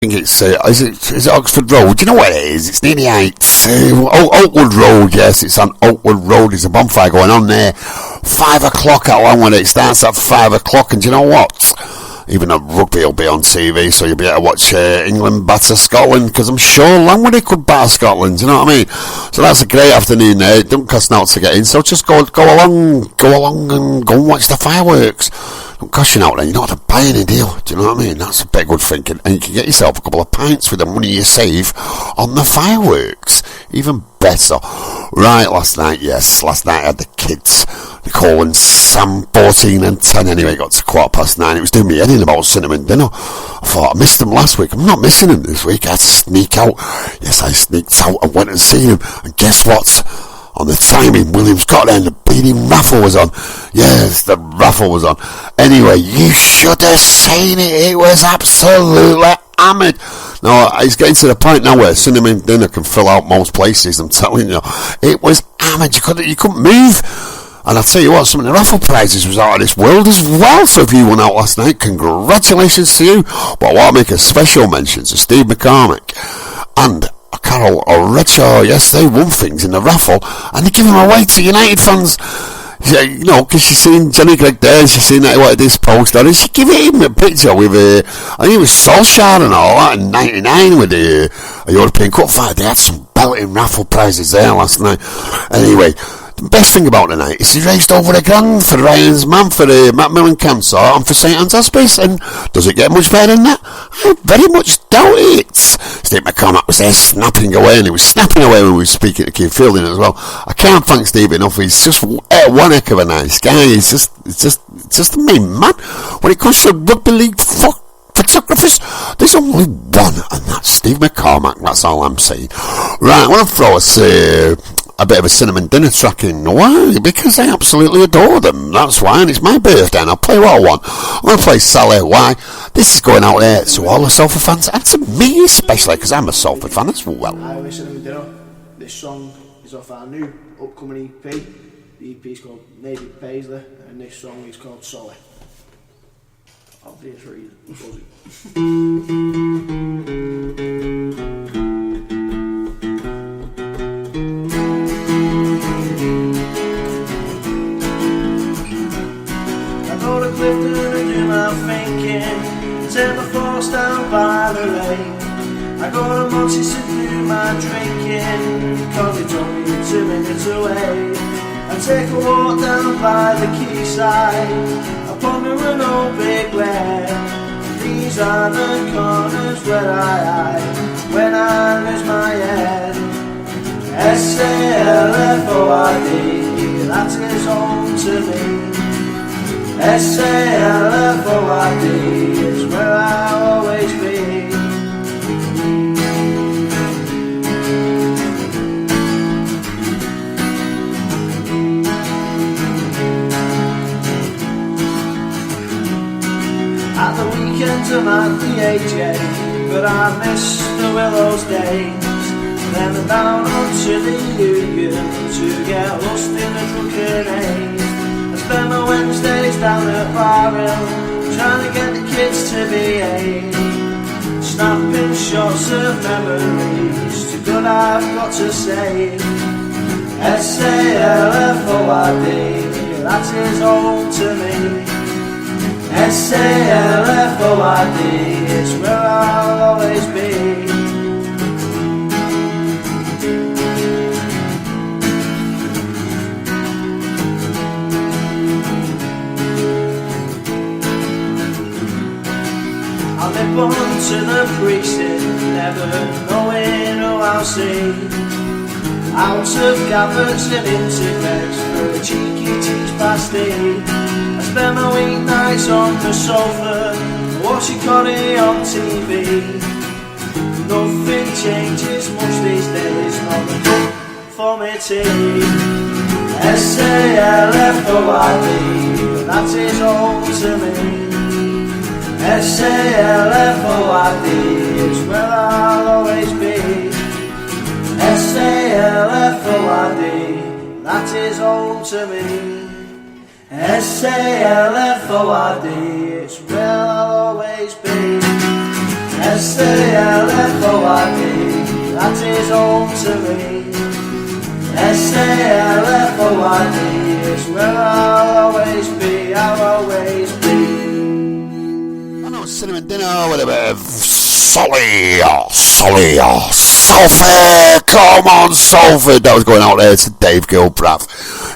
think it's is it Oxford Road? Do you know what it is? It's near the Heights. Oakwood Road. Yes, it's on Oakwood Road. There's a bonfire going on there. 5 o'clock at Langworthy. It starts at 5 o'clock, and do you know what? Even the rugby will be on TV, so you'll be able to watch England batter Scotland, because I'm sure Langworthy could batter Scotland, do you know what I mean? So that's a great afternoon there. It don't cost out to get in, so just go along and go and watch the fireworks. Don't cost you out then, you don't have to buy any deal, do you know what I mean? That's a bit good thinking, and you can get yourself a couple of pints with the money you save on the fireworks. Even better. Right, last night I had the kids, Nicole and Sam, 14 and 10. Anyway, it got to 9:15. It was doing me head in about cinnamon dinner. I thought I missed them last week. I'm not missing them this week. I had to sneak out. Yes, I sneaked out and went and seen them. And guess what? On the timing, Williams got there and the bleeding raffle was on. Yes, the raffle was on. Anyway, you should have seen it. It was absolutely hammered. No, it's getting to the point now where cinnamon dinner can fill out most places, I'm telling you. It was hammered. You couldn't move. And I'll tell you what, some of the raffle prizes was out of this world as well. So if you won out last night, congratulations to you. But I want to make a special mention to Steve McCormick and Carol Redshaw. Yes, they won things in the raffle, and they give them away to United fans. Yeah, you know, because she's seen Johnny Gregg there, and she's seen that he wanted this poster, and she gave him a picture with I think it was Solskjaer and all that, in '99 with the European Cup fight. They had some belting raffle prizes there last night. Anyway, the best thing about the night is he raised over £1,000 for Ryan's mum, for Macmillan Cancer, and for St Anne's Hospice. And does it get much better than that? I very much doubt it. Steve McCormack was there snapping away, and he was snapping away when we were speaking to Keith Fielding as well. I can't thank Steve enough. He's just one heck of a nice guy. He's just a main man. When it comes to rugby league photographers, there's only one, and that's Steve McCormack. That's all I'm saying. Right, I want to throw us a bit of a cinnamon dinner track in. Why? Because I absolutely adore them. That's why, and it's my birthday, and I'll play what I want. I'm going to play Sally. Why? This is going out there to all the Salford fans, and to me especially, because I'm a Salford fan as well. Hi, cinnamon dinner. This song is off our new upcoming EP. The EP is called Maybe Paisley, and this song is called Solly. Obvious reason. Clifton and do my thinking, turn the force down by the lake. I go to Monty's to do my drinking, cause it's only 2 minutes away. I take a walk down by the quayside, I ponder an old big where. These are the corners where I hide, when I lose my head. S-A-L-F-O-R-D, that is home to me. S-A-L-F-O-R-D is where I'll always be. At the weekends I'm at the AJ, but I miss the Willows days. Then I'm down onto the Union to get lost in a drunken haze. Spend my Wednesdays down at Barrel, trying to get the kids to behave. Snapping shots of memories, too good I've got to say. S-A-L-F-O-R-D, that is home to me. S-A-L-F-O-R-D, it's where I'll always be. I'll nip on to the precinct, never knowing who I'll see. Out of Gabbard's and into Greg's for a cheeky teach pasty. I spend my weeknights on the sofa, watching Connie on TV. Nothing changes much these days, not the cup for me tea. S-A-L-F-O-R-D, that is home to me. S-A-L-F-O-R-D is where I'll always be. S-A-L-F-O-R-D, that is home to me. S-A-L-F-O-R-D, it's where I'll always be. S-A-L-F-O-R-D, that is home to me. S-A-L-F-O-R-D is where I'll always be, I'll always be. I know, cinnamon dinner with a bit of Salford. Come on, Salford. That was going out there to Dave Gilbrath.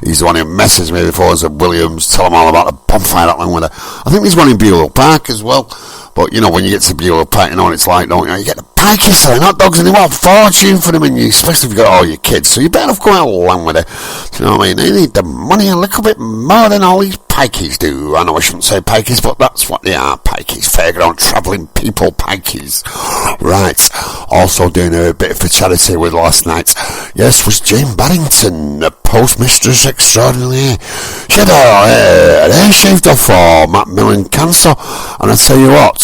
He's the one who messaged me before I said, Williams, tell him all about the bonfire at Langworthy. I think there's one in Beulah Park as well. But, you know, when you get to Beulah Park, you know what it's like, don't you? You get the pikeys selling hot dogs and they want a fortune for them, and you, especially if you've got all your kids. So you better off going out along with it. Do you know what I mean? They need the money a little bit more than all these pikeys do. I know I shouldn't say pikeys, but that's what they are, pikeys. Fairground travelling people pikeys. Right. Also doing a bit for charity with last night. Yes, was Jane Barrington, the postmistress extraordinaire. She had her hair shaved off for Macmillan Cancer. And I tell you what,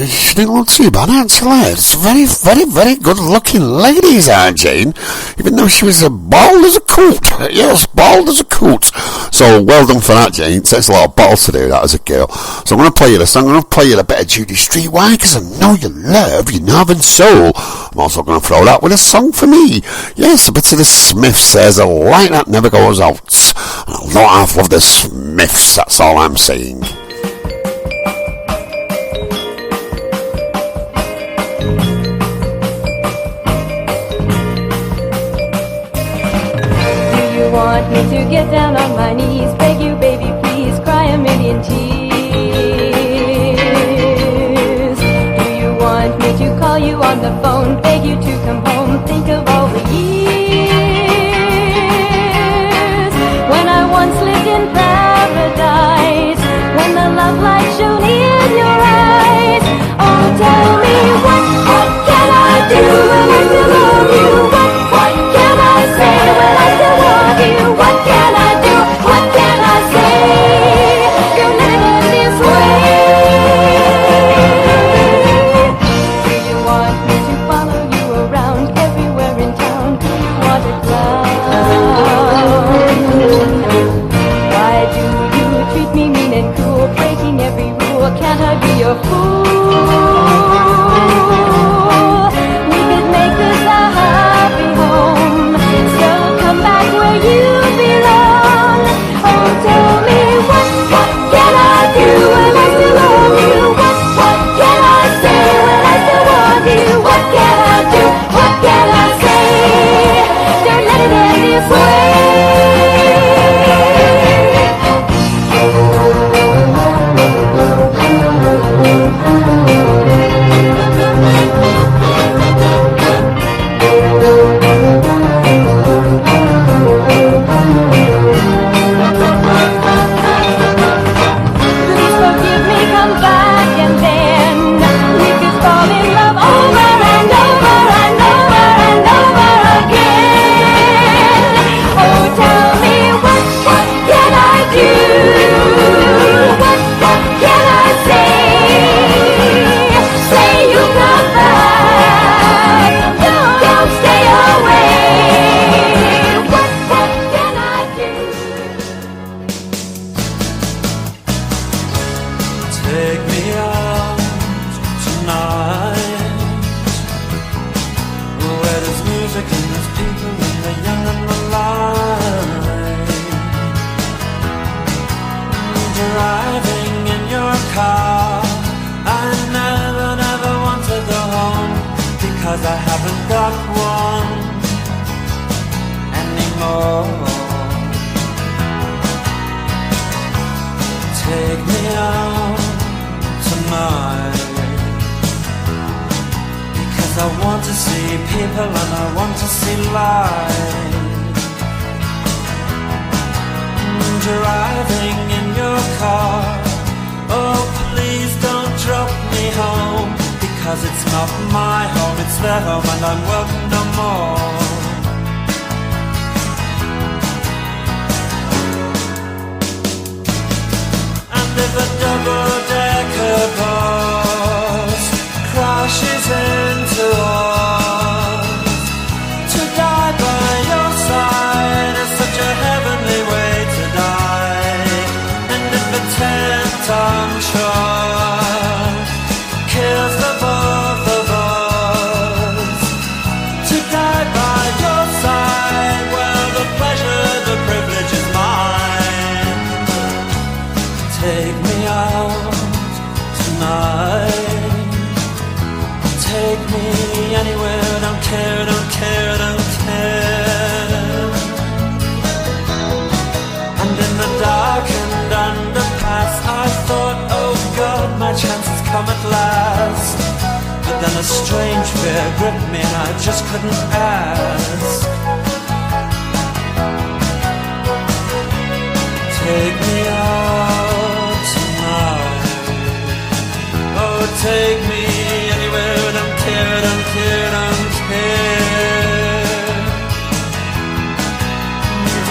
she didn't look too bad, actually. It's very, very, very good looking ladies, Jane. Even though she was bald as a coot. Yes, bald as a coot. So well done for that, Jane. It takes a lot of balls to do that as a girl. So I'm going to play you the song. I'm going to play you a bit of Judy Streetway, because I know you love your Northern soul. I'm also going to throw that with a song for me. Yes, a bit of the Smiths. There's a light that never goes out. And a lot of love the Smiths. That's all I'm saying. Want me to get down on my knees, beg you, baby, please, cry a million tears? Do you want me to call you on the phone, beg you to come home, think of all the years when I once lived in paradise, when the love light shone in your eyes? Oh, tell me what can I do when I still love you? What can I say when I still love you? What can I do? What can I say? You're living this way. Do you want me to follow you around everywhere in town? Do you want a clown? Why do you treat me mean and cruel, breaking every rule? Can't I be your fool? We could make this a happy home, so come back where you belong. Oh, tell me what can I do when I still love you? What can I say when I still want you? What can I do? What can I say? Don't let it end this way. Kills the boy Take me anywhere, don't care, don't care, don't care. And in the darkened underpass I thought, oh God, my chance has come at last. But then a strange fear gripped me and I just couldn't ask. Take me out tonight. Oh, take me anywhere, don't care, don't care, don't care.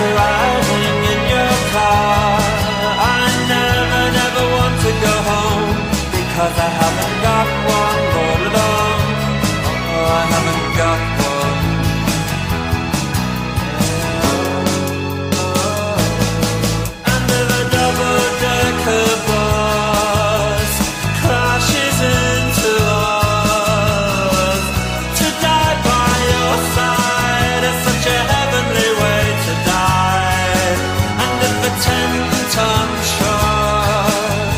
Driving in your car, I never, never want to go home, because I haven't got one all alone. Oh, I haven't got one. And if a double-decker bus crashes into us, to die by your side is such a heavenly way to die. And if a 10-ton truck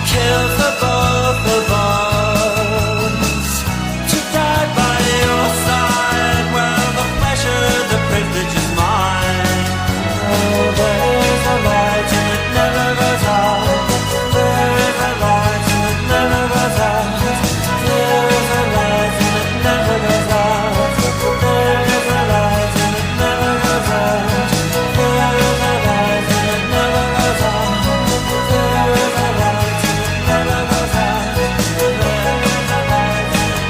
kills the both of us, to die by your side, well, the pleasure, the privilege is mine. Oh, there's a light and it never goes out. There is a light and it never goes out. There is a light and it never goes out. There is a light and it never goes out. There is a light and it never goes out. There is a light and it never goes out. There is a light and it never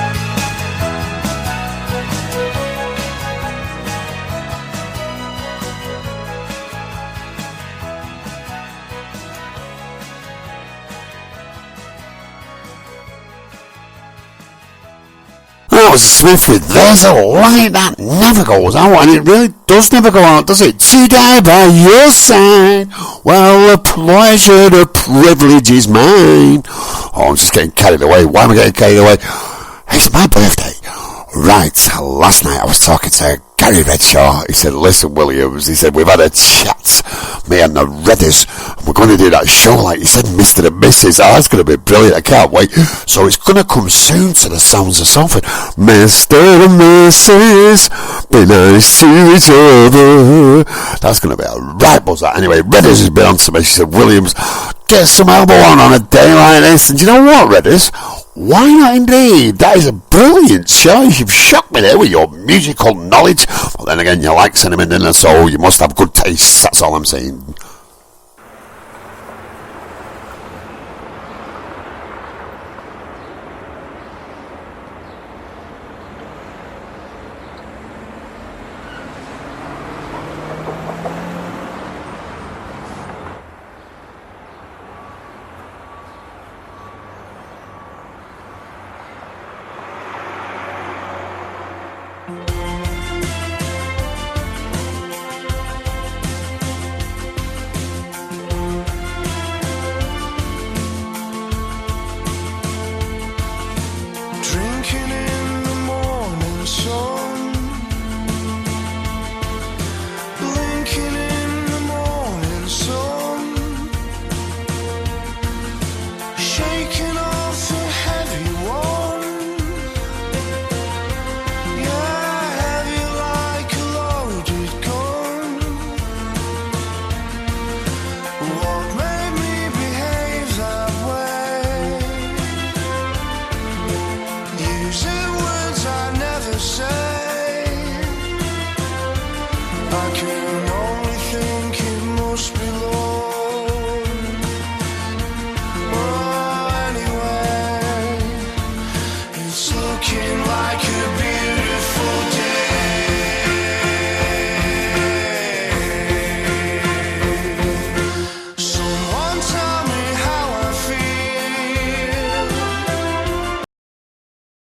goes out. That was Smith with There's a Light That Never Goes Out, and it really does never go out, does it? To die by your side, well, the pleasure, the privilege is mine. Oh, I'm just getting carried away. Why am I getting carried away? It's my birthday. Right, last night I was talking to Gary Redshaw. He said, listen, Williams, he said, we've had a chat, me and the Redders, and we're going to do that show like you said, Mr. and Mrs. Oh, that's going to be brilliant, I can't wait. So it's going to come soon to the Sounds of Salford. Mr. and Mrs. Be nice to each other. That's going to be a right buzz, that. Anyway, Redders has been on to me. She said, Williams, get some elbow on a day like this. And do you know what, Redders? Why not indeed? That is a brilliant choice. You've shocked me there with your musical knowledge. But then again, you like cinnamon dinner, so you must have good taste. That's all I'm saying.